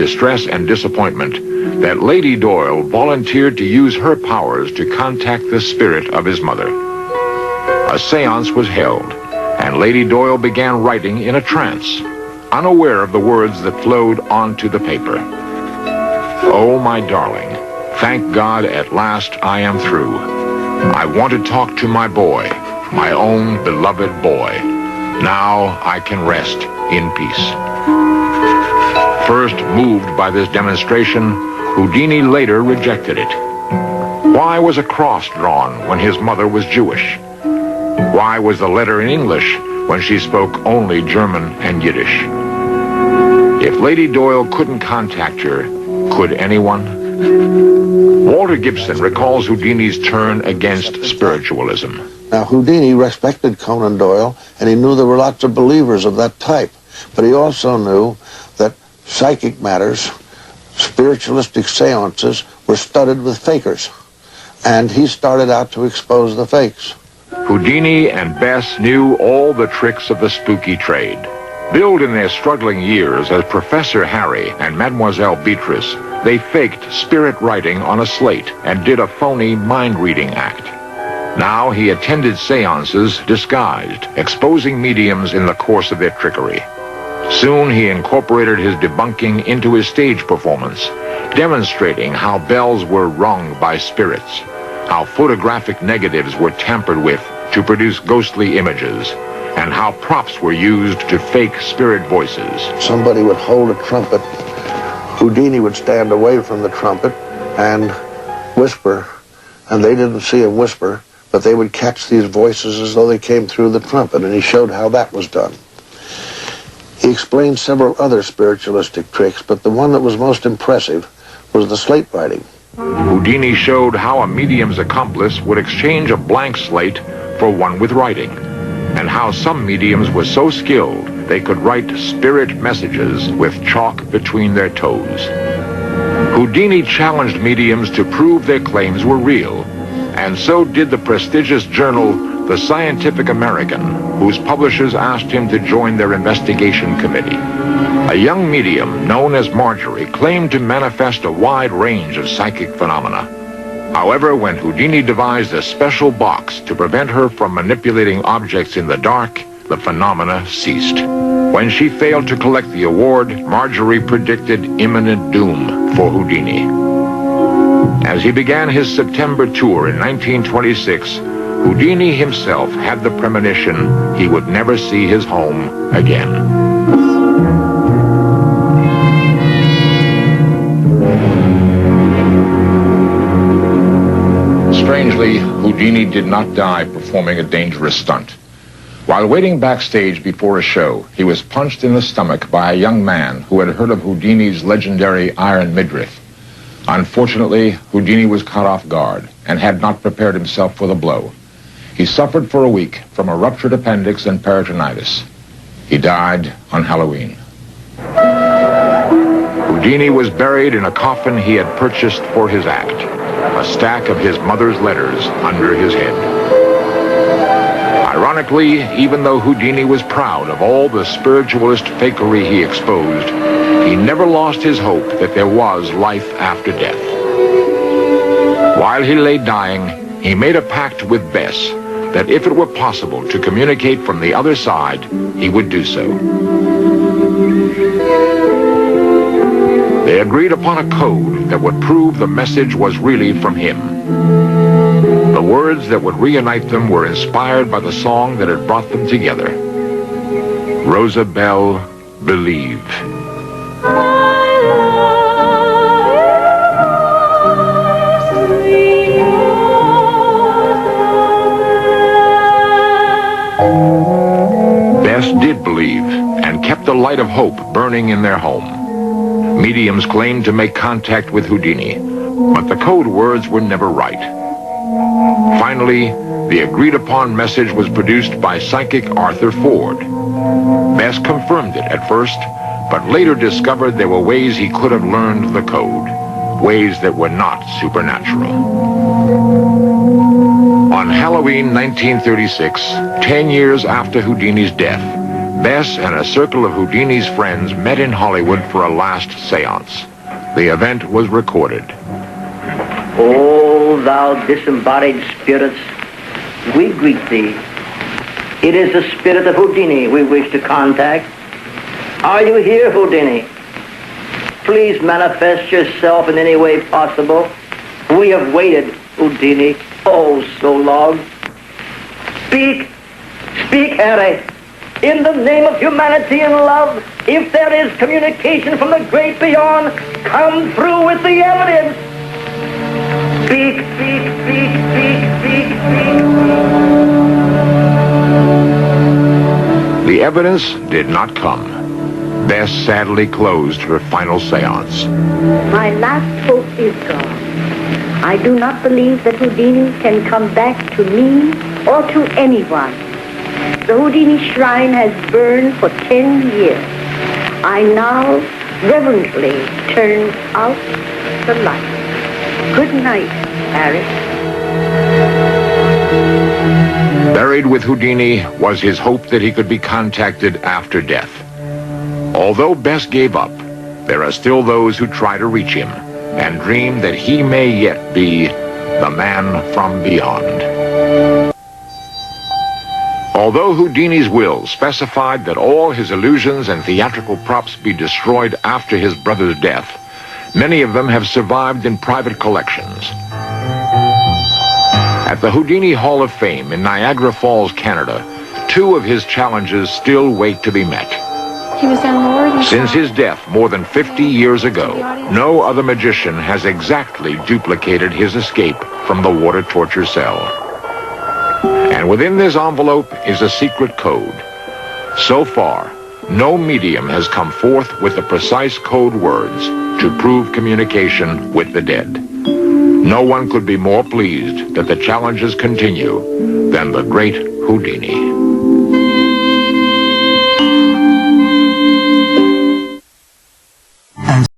distress and disappointment that Lady Doyle volunteered to use her powers to contact the spirit of his mother. A seance was held, and Lady Doyle began writing in a trance, unaware of the words that flowed onto the paper. "Oh, my darling, thank God at last I am through. I want to talk to my boy, my own beloved boy. Now I can rest in peace." First moved by this demonstration, Houdini later rejected it. Why was a cross drawn when his mother was Jewish? Why was the letter in English when she spoke only German and Yiddish? If Lady Doyle couldn't contact her, could anyone? Walter Gibson recalls Houdini's turn against spiritualism. Now, Houdini respected Conan Doyle, and he knew there were lots of believers of that type. But he also knew that psychic matters, spiritualistic seances, were studded with fakers. And he started out to expose the fakes. Houdini and Bess knew all the tricks of the spooky trade. Billed in their struggling years as Professor Harry and Mademoiselle Beatrice, they faked spirit writing on a slate and did a phony mind-reading act. Now he attended seances disguised, exposing mediums in the course of their trickery. Soon he incorporated his debunking into his stage performance, demonstrating how bells were rung by spirits, how photographic negatives were tampered with to produce ghostly images, and how props were used to fake spirit voices. Somebody would hold a trumpet. Houdini would stand away from the trumpet and whisper, and they didn't see him whisper, but they would catch these voices as though they came through the trumpet, and he showed how that was done. He explained several other spiritualistic tricks, but the one that was most impressive was the slate writing. Houdini showed how a medium's accomplice would exchange a blank slate for one with writing, and how some mediums were so skilled they could write spirit messages with chalk between their toes. Houdini challenged mediums to prove their claims were real, and so did the prestigious journal The Scientific American, whose publishers asked him to join their investigation committee. A young medium known as Marjorie claimed to manifest a wide range of psychic phenomena. However, when Houdini devised a special box to prevent her from manipulating objects in the dark, the phenomena ceased. When she failed to collect the award, Marjorie predicted imminent doom for Houdini. As he began his September tour in 1926, Houdini himself had the premonition he would never see his home again. Strangely, Houdini did not die performing a dangerous stunt. While waiting backstage before a show, he was punched in the stomach by a young man who had heard of Houdini's legendary iron midriff. Unfortunately, Houdini was caught off guard and had not prepared himself for the blow. He suffered for a week from a ruptured appendix and peritonitis. He died on Halloween. Houdini was buried in a coffin he had purchased for his act, a stack of his mother's letters under his head. Ironically, even though Houdini was proud of all the spiritualist fakery he exposed, he never lost his hope that there was life after death. While he lay dying, he made a pact with Bess that if it were possible to communicate from the other side, he would do so. They agreed upon a code that would prove the message was really from him. The words that would reunite them were inspired by the song that had brought them together. Rosabelle, believe. Bess did believe and kept the light of hope burning in their home. Mediums claimed to make contact with Houdini, but the code words were never right. Finally, the agreed-upon message was produced by psychic Arthur Ford. Bess confirmed it at first, but later discovered there were ways he could have learned the code, ways that were not supernatural. On Halloween 1936, 10 years after Houdini's death, Bess and a circle of Houdini's friends met in Hollywood for a last seance. The event was recorded. O thou disembodied spirits, we greet thee. It is the spirit of Houdini we wish to contact. Are you here, Houdini? Please manifest yourself in any way possible. We have waited, Houdini, oh so long. Speak, speak, Harry. In the name of humanity and love, if there is communication from the great beyond, come through with the evidence. Speak, speak, speak, speak, speak, speak. The evidence did not come. Bess sadly closed her final seance. My last hope is gone. I do not believe that Houdini can come back to me or to anyone. The Houdini shrine has burned for 10 years. I now reverently turn out the light. Good night, Harry. Buried with Houdini was his hope that he could be contacted after death. Although Bess gave up, there are still those who try to reach him and dream that he may yet be the man from beyond. Although Houdini's will specified that all his illusions and theatrical props be destroyed after his brother's death, many of them have survived in private collections. At the Houdini Hall of Fame in Niagara Falls, Canada, 2 of his challenges still wait to be met. He was unlowered. Since his death more than 50 years ago, no other magician has exactly duplicated his escape from the water torture cell. And within this envelope is a secret code. So far, no medium has come forth with the precise code words to prove communication with the dead. No one could be more pleased that the challenges continue than the great Houdini.